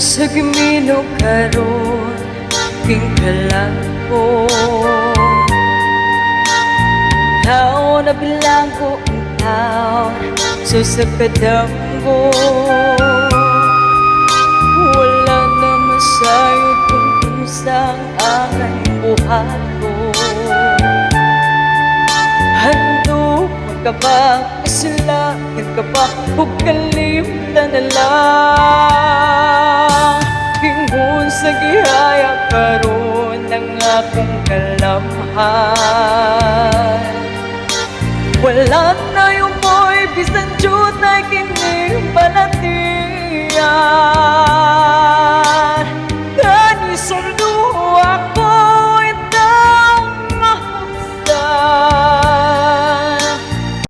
sa gimino karon king kalangko. Taon na bilang ko ang taon so sa kadamgo. Wala na masayod kung unsang aking buhat ko. Handog magkabang kasalanan ka ba ug kalimtan na lang. Ingon sa gihaya karon ng akong kalamhan. Wala na yung boy bisan jud na kining balatian.